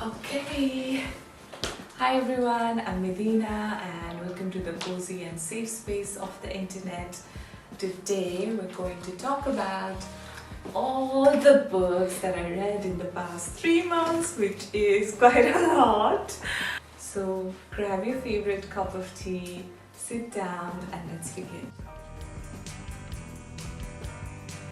Okay. Hi everyone, I'm Medina and welcome to the cozy and safe space of the internet. Today we're going to talk about all the books that I read in the past 3 months, which is quite a lot. So grab your favorite cup of tea, sit down and let's begin.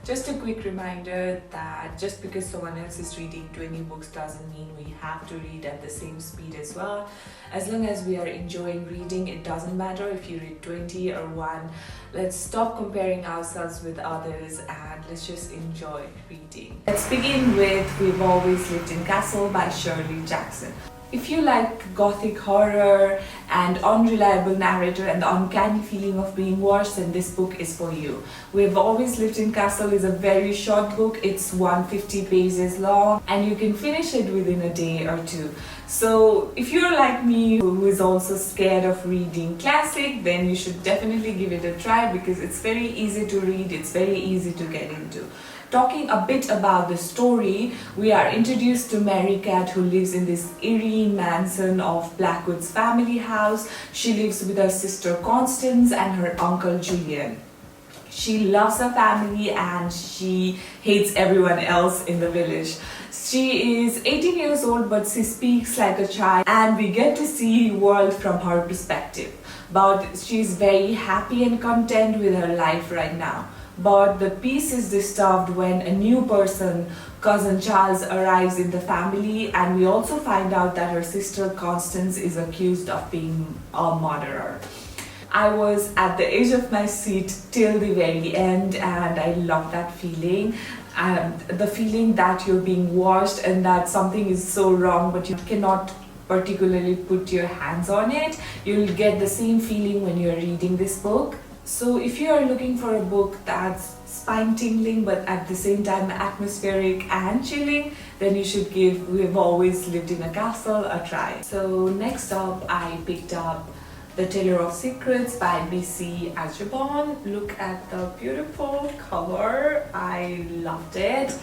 Just a quick reminder that just because someone else is reading 20 books doesn't mean we have to read at the same speed as well. As long as we are enjoying reading, it doesn't matter if you read 20 or 1. Let's stop comparing ourselves with others and let's just enjoy reading. Let's begin with We've Always Lived in Castle by Shirley Jackson. If you like gothic horror and unreliable narrator and the uncanny feeling of being watched, then this book is for you. We've Always Lived in Castle is a very short book. It's 150 pages long and you can finish it within a day or two. So if you're like me who is also scared of reading classic, then you should definitely give it a try because it's very easy to read, it's very easy to get into. Talking a bit about the story, we are introduced to Mary Cat, who lives in this eerie mansion of Blackwood's family house. She lives with her sister Constance and her uncle Julian. She loves her family and she hates everyone else in the village. She is 18 years old but she speaks like a child and we get to see the world from her perspective. But she's very happy and content with her life right now. But the peace is disturbed when a new person, cousin Charles, arrives in the family, and we also find out that her sister Constance is accused of being a murderer. I was at the edge of my seat till the very end and I love that feeling. The feeling that you're being watched and that something is so wrong but you cannot particularly put your hands on it. You'll get the same feeling when you're reading this book. So if you are looking for a book that's spine-tingling but at the same time atmospheric and chilling, then you should give We've Always Lived in a Castle a try. So next up, I picked up The Teller of Secrets by B.C. Ajibon. Look at the beautiful cover. I loved it.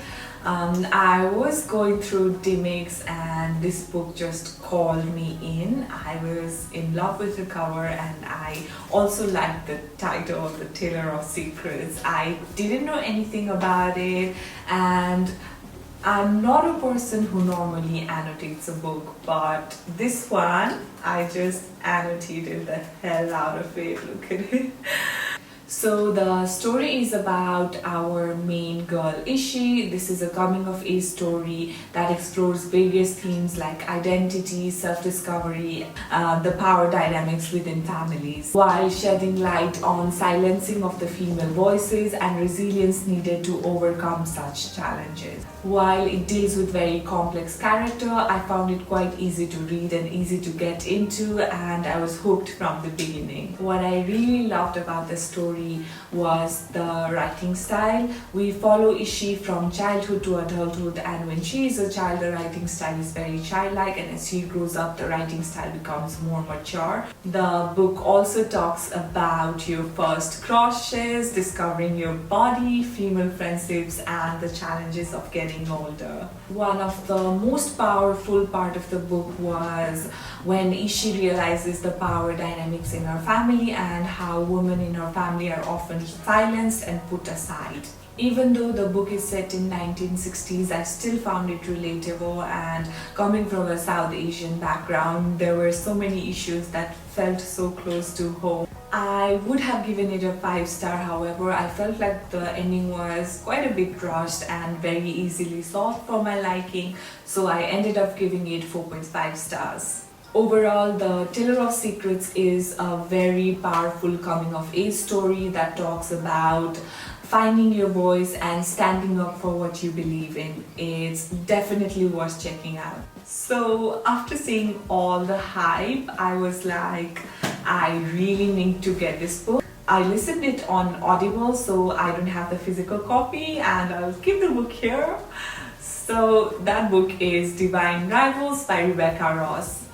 I was going through Dimmix and this book just called me in. I was in love with the cover and I also liked the title, The Teller of Secrets. I didn't know anything about it and I'm not a person who normally annotates a book, but this one, I just annotated the hell out of it. Look at it. So the story is about our main girl Ishi. This is a coming of age story that explores various themes like identity, self-discovery, the power dynamics within families, while shedding light on silencing of the female voices and resilience needed to overcome such challenges. While it deals with very complex character, I found it quite easy to read and easy to get into and I was hooked from the beginning. What I really loved about the story was the writing style. We follow Ishi from childhood to adulthood and when she is a child the writing style is very childlike and as she grows up the writing style becomes more mature. The book also talks about your first crushes, discovering your body, female friendships and the challenges of getting older. One of the most powerful part of the book was when Ishi realizes the power dynamics in her family and how women in her family are often silenced and put aside. Even though the book is set in 1960s, I still found it relatable and coming from a South Asian background, there were so many issues that felt so close to home. I would have given it a 5-star, however, I felt like the ending was quite a bit rushed and very easily solved for my liking, so I ended up giving it 4.5 stars. Overall, The Teller of Secrets is a very powerful coming-of-age story that talks about finding your voice and standing up for what you believe in. It's definitely worth checking out. So after seeing all the hype, I was like, I really need to get this book. I listened it on Audible, so I don't have the physical copy and I'll keep the book here. So that book is Divine Rivals by Rebecca Ross.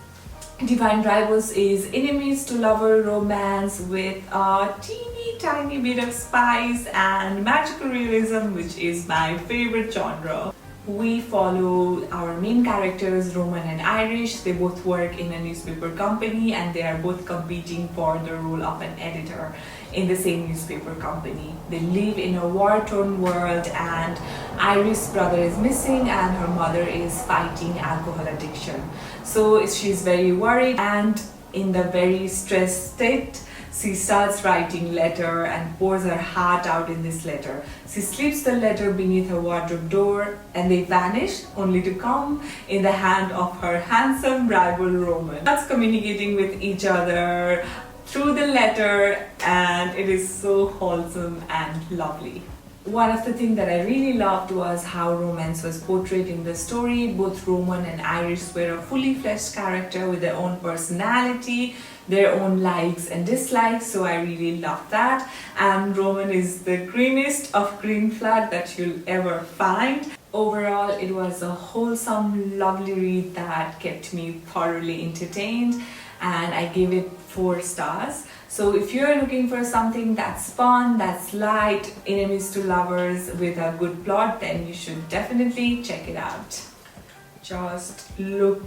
Divine Rivals is enemies to lover romance with a teeny tiny bit of spice and magical realism, which is my favorite genre. We follow our main characters, Roman and Irish. They both work in a newspaper company and they are both competing for the role of an editor in the same newspaper company. They live in a war-torn world and Irish's brother is missing and her mother is fighting alcohol addiction. So she's very worried, and in the very stressed state, she starts writing letter and pours her heart out in this letter. She slips the letter beneath her wardrobe door and they vanish, only to come in the hand of her handsome rival Roman. That's communicating with each other through the letter, and it is so wholesome and lovely. One of the things that I really loved was how romance was portrayed in the story. Both Roman and Irish were a fully fleshed character with their own personality, their own likes and dislikes, so I really loved that. And Roman is the greenest of green flag that you'll ever find. Overall, it was a wholesome, lovely read that kept me thoroughly entertained, and I gave it 4 stars. So if you're looking for something that's fun, that's light, enemies to lovers with a good plot, then you should definitely check it out. Just look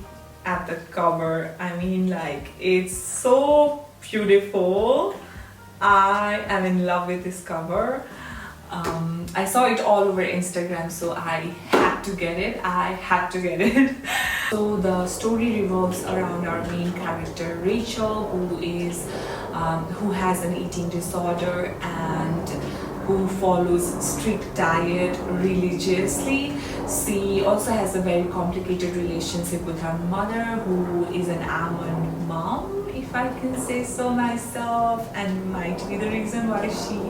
at the cover. I mean, like, it's so beautiful. I am in love with this cover. I saw it all over Instagram, so I had to get it. So the story revolves around our main character Rachel, who has an eating disorder and who follows strict diet religiously. She also has a very complicated relationship with her mother, who is an almond mom, if I can say so myself, and might be the reason why she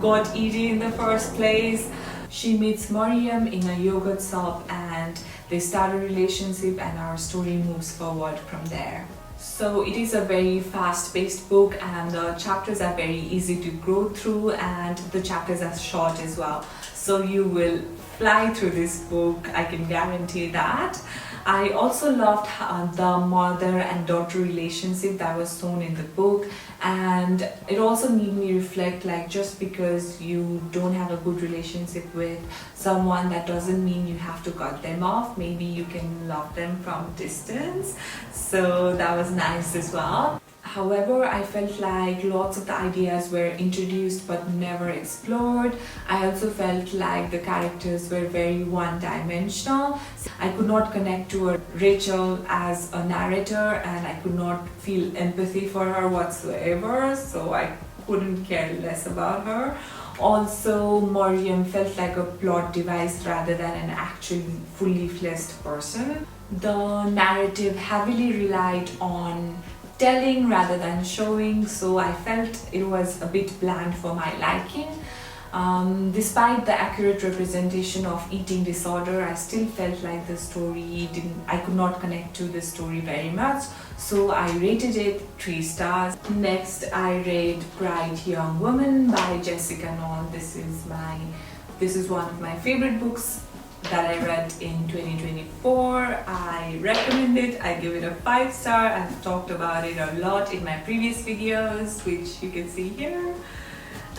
got eating in the first place. She meets Mariam in a yogurt shop and they start a relationship, and our story moves forward from there. So it is a very fast-paced book and the chapters are very easy to go through, and the chapters are short as well. So you will fly through this book, I can guarantee that. I also loved the mother and daughter relationship that was shown in the book, and it also made me reflect, like, just because you don't have a good relationship with someone, that doesn't mean you have to cut them off. Maybe you can love them from distance. So that was nice as well. However, I felt like lots of the ideas were introduced but never explored. I also felt like the characters were very one-dimensional. I could not connect to Rachel as a narrator, and I could not feel empathy for her whatsoever, so I couldn't care less about her. Also, Mariam felt like a plot device rather than an actual fully fleshed person. The narrative heavily relied on telling rather than showing, so I felt it was a bit bland for my liking. Despite the accurate representation of eating disorder, I still felt like the story I could not connect to the story very much, so I rated it 3 stars. Next, I rate Bright Young Woman by Jessica Knoll. This is one of my favorite books that I read in 2024. I recommend it. I give it a 5 star. I've talked about it a lot in my previous videos, which you can see here.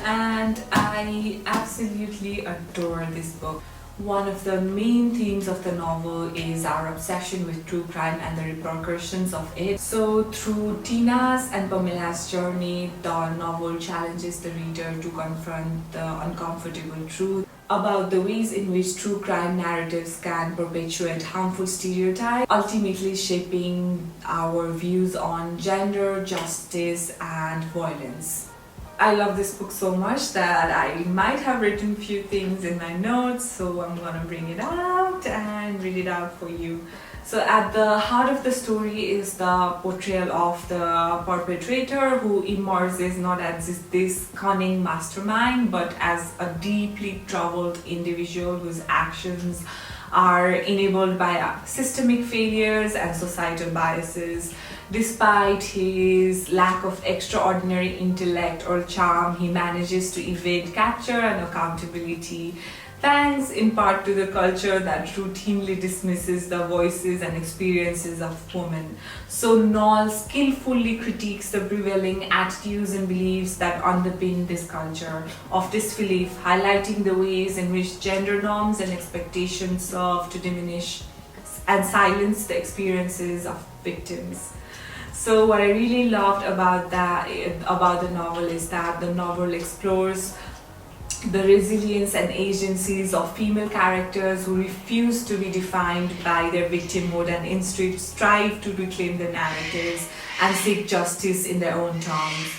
And I absolutely adore this book. One of the main themes of the novel is our obsession with true crime and the repercussions of it. So through Tina's and Pamela's journey, the novel challenges the reader to confront the uncomfortable truth about the ways in which true crime narratives can perpetuate harmful stereotypes, ultimately shaping our views on gender, justice, and violence. I love this book so much that I might have written a few things in my notes, so I'm gonna bring it out and read it out for you. So at the heart of the story is the portrayal of the perpetrator, who emerges not as this cunning mastermind but as a deeply troubled individual whose actions are enabled by systemic failures and societal biases. Despite his lack of extraordinary intellect or charm, he manages to evade capture and accountability. thanks in part to the culture that routinely dismisses the voices and experiences of women. So Noel skillfully critiques the prevailing attitudes and beliefs that underpin this culture of disbelief, highlighting the ways in which gender norms and expectations serve to diminish and silence the experiences of victims. So what I really loved about the novel is that the novel explores the resilience and agencies of female characters who refuse to be defined by their victimhood and instead strive to reclaim their narratives and seek justice in their own terms.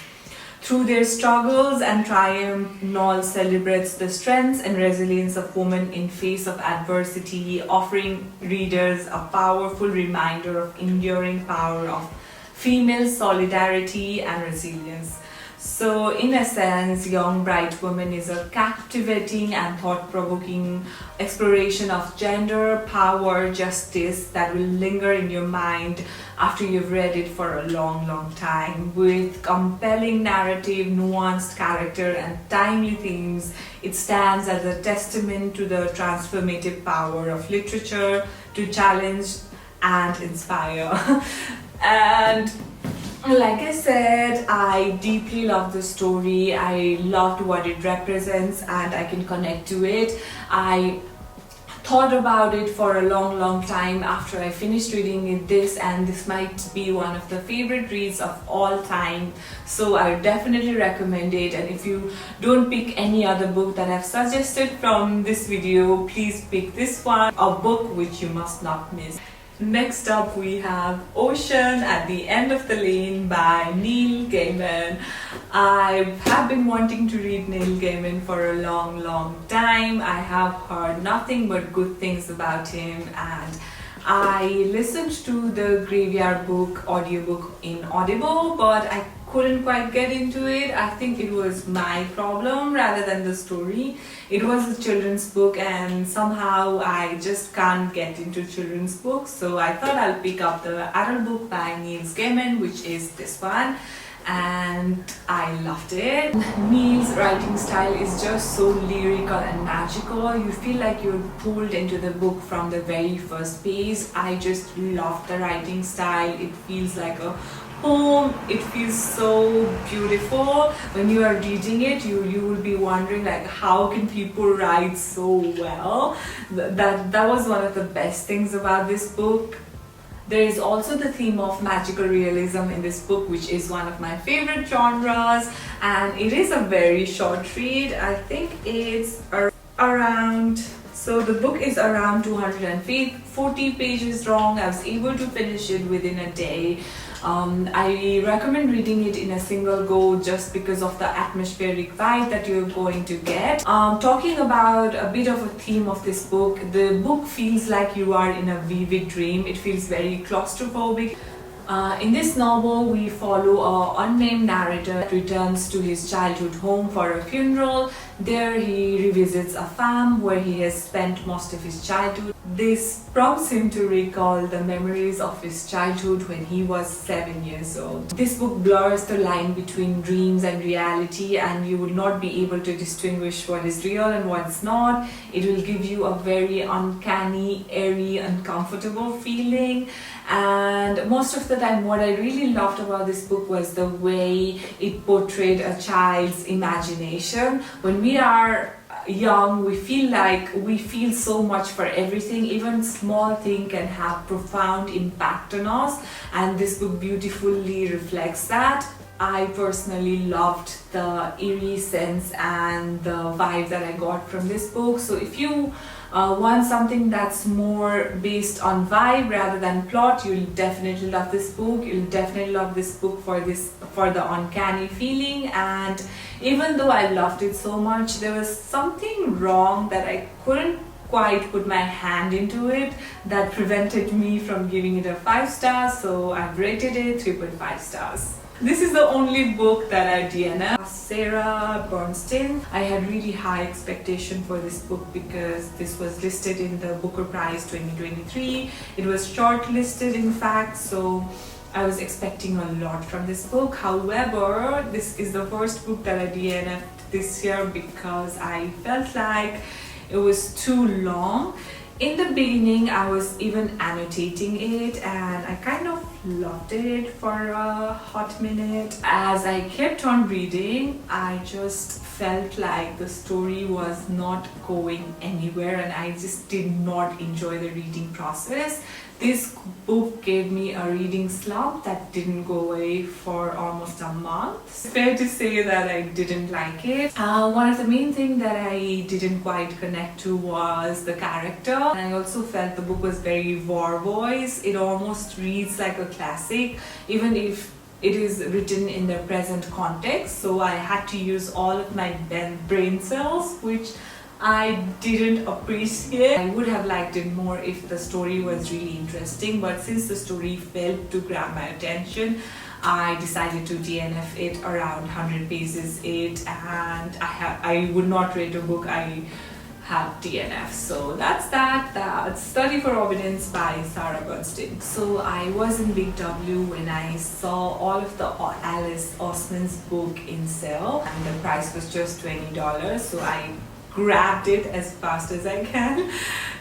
Through their struggles and triumph, Noel celebrates the strengths and resilience of women in face of adversity, offering readers a powerful reminder of enduring power of female solidarity and resilience. So, in a sense, Young Bright Woman is a captivating and thought-provoking exploration of gender, power, justice that will linger in your mind after you've read it for a long, long time. With compelling narrative, nuanced character, and timely themes, it stands as a testament to the transformative power of literature to challenge and inspire. And like I said, I deeply love the story. I loved what it represents and I can connect to it. I thought about it for a long, long time after I finished reading this, and this might be one of the favorite reads of all time. So I would definitely recommend it. And if you don't pick any other book that I've suggested from this video, please pick this one, a book which you must not miss. Next up we have Ocean at the End of the Lane by Neil Gaiman. I have been wanting to read Neil Gaiman for a long, long time. I have heard nothing but good things about him, and I listened to the Graveyard Book audiobook in Audible, but I couldn't quite get into it. I think it was my problem rather than the story. It was a children's book and somehow I just can't get into children's books. So I thought I'll pick up the adult book by Neil Gaiman, which is this one. And I loved it. Neil's writing style is just so lyrical and magical. You feel like you're pulled into the book from the very first page. I just love the writing style. It feels like a poem. It feels so beautiful. When you are reading it, you will be wondering like, how can people write so well? That was one of the best things about this book. There is also the theme of magical realism in this book, which is one of my favorite genres, and it is a very short read. I think it's around, so the book is around 240 pages long. I was able to finish it within a day. I recommend reading it in a single go just because of the atmospheric vibe that you're going to get. Talking about a bit of a theme of this book, the book feels like you are in a vivid dream. It feels very claustrophobic. In this novel, we follow an unnamed narrator that returns to his childhood home for a funeral. There he revisits a farm where he has spent most of his childhood. This prompts him to recall the memories of his childhood when he was 7 years old. This book blurs the line between dreams and reality, and you will not be able to distinguish what is real and what's not. It will give you a very uncanny, airy, uncomfortable feeling. And most of the time, what I really loved about this book was the way it portrayed a child's imagination. When we are young, we feel so much for everything. Even small thing can have profound impact on us, and this book beautifully reflects that. I personally loved the eerie sense and the vibe that I got from this book. So if you want something that's more based on vibe rather than plot, you'll definitely love this book. You'll definitely love this book for the uncanny feeling. And even though I loved it so much, there was something wrong that I couldn't quite put my hand into it that prevented me from giving it a 5 stars. So I've rated it 3.5 stars. This is the only book that I DNF. Sarah Bernstein. I had really high expectation for this book because this was listed in the Booker Prize 2023. It was shortlisted, in fact, so I was expecting a lot from this book. However, this is the first book that I DNF'd this year because I felt like it was too long. In the beginning, I was even annotating it and I kind of loved it for a hot minute. As I kept on reading, I just felt like the story was not going anywhere and I just did not enjoy the reading process. This book gave me a reading slump that didn't go away for almost a month. It's fair to say that I didn't like it. One of the main things that I didn't quite connect to was the character. And I also felt the book was very war voice. It almost reads like a classic, even if it is written in the present context. So I had to use all of my brain cells, which I didn't appreciate. I would have liked it more if the story was really interesting, but since the story failed to grab my attention, I decided to DNF it around 100 pages and I would not rate a book I have DNF. So that's that. That's Study for Obedience by Sarah Bernstein. So I was in Big W when I saw all of the Alice Oseman's book in sale and the price was just $20. So I grabbed it as fast as I can.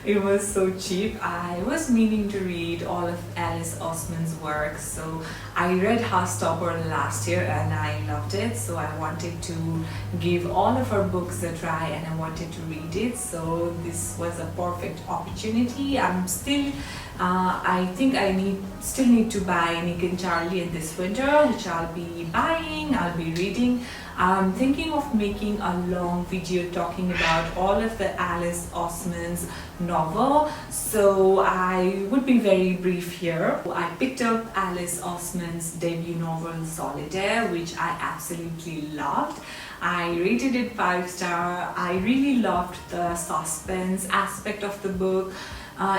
It was so cheap. I was meaning to read all of Alice Oseman's work. So I read Heartstopper last year and I loved it. So I wanted to give all of her books a try and I wanted to read it. So this was a perfect opportunity. I'm still I think I still need to buy Nick and Charlie in this winter, which I'll be buying, I'll be reading. I'm thinking of making a long video talking about all of the Alice Oseman's novel, so I would be very brief here. I picked up Alice Oseman's debut novel Solitaire, which I absolutely loved. I rated it 5-star. I really loved the suspense aspect of the book.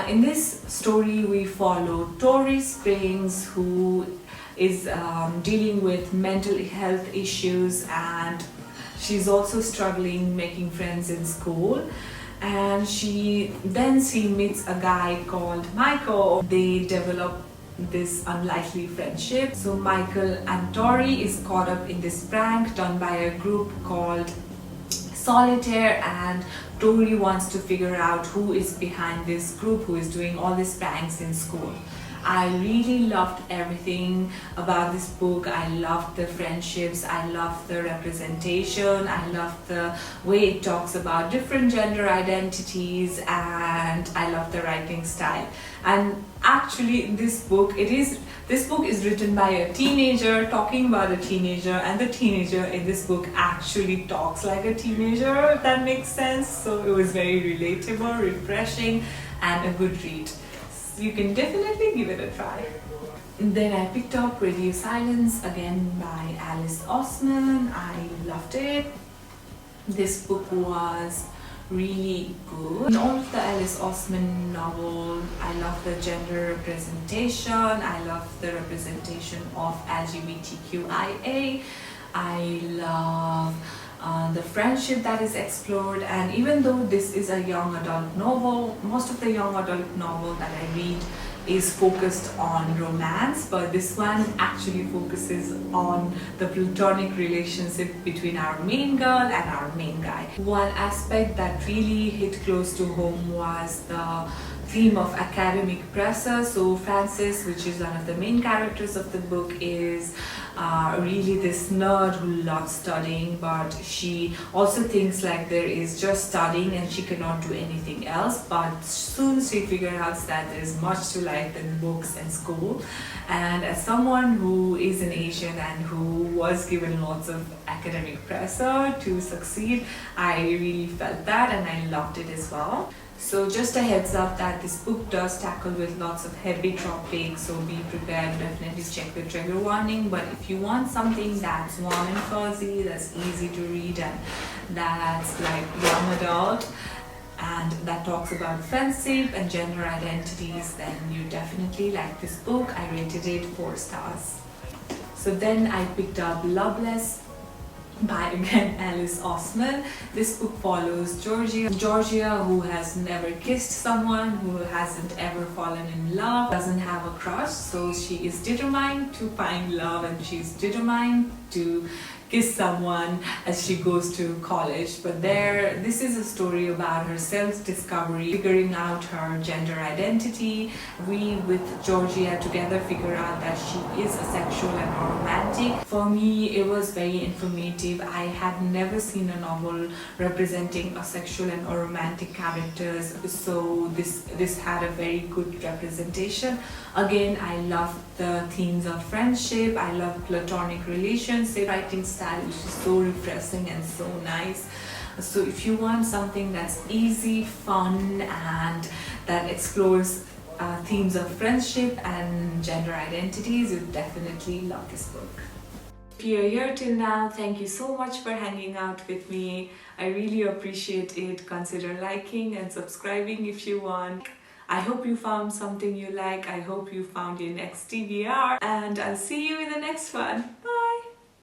In this story, we follow Tori Springs, who is dealing with mental health issues and she's also struggling making friends in school. And she meets a guy called Michael. They develop this unlikely friendship. So Michael and Tori is caught up in this prank done by a group called Solitaire, and Tori wants to figure out who is behind this group who is doing all these pranks in school. I really loved everything about this book. I loved the friendships, I loved the representation, I loved the way it talks about different gender identities, and I love the writing style. And actually this book is written by a teenager talking about a teenager, and the teenager in this book actually talks like a teenager, if that makes sense. So it was very relatable, refreshing, and a good read. You can definitely give it a try. Then I picked up Radio Silence, again by Alice Oseman. I loved it. This book was really good. In all of the Alice Oseman novel, I love the gender representation, I love the representation of LGBTQIA, I love the friendship that is explored. And even though this is a young adult novel, most of the young adult novel that I read is focused on romance, but this one actually focuses on the platonic relationship between our main girl and our main guy. One aspect that really hit close to home was the theme of academic pressure. So Frances, which is one of the main characters of the book, is really this nerd who loves studying, but she also thinks like there is just studying and she cannot do anything else. But soon she figures out that there is much to life than books and school. And as someone who is an Asian and who was given lots of academic pressure to succeed, I really felt that and I loved it as well. So just a heads up that this book does tackle with lots of heavy topics, so be prepared, definitely check the trigger warning. But if you want something that's warm and fuzzy, that's easy to read, and that's like young adult, and that talks about friendship and gender identities, then you definitely like this book. I rated it 4 stars. So then I picked up Loveless by again Alice Oseman. This book follows Georgia, who has never kissed someone, who hasn't ever fallen in love, doesn't have a crush, so she is determined to find love and she's determined to kiss someone as she goes to college. But this is a story about her self-discovery, figuring out her gender identity. We with Georgia together figure out that she is asexual and aromantic. For me, it was very informative. I had never seen a novel representing asexual and aromantic characters, so this had a very good representation. Again, I love the themes of friendship. I love platonic relationship. Writing style is just so refreshing and so nice. So if you want something that's easy, fun, and that explores themes of friendship and gender identities, you definitely love this book. If you're here till now, thank you so much for hanging out with me. I really appreciate it. Consider liking and subscribing if you want. I hope you found something you like. I hope you found your next TBR, and I'll see you in the next one. Bye!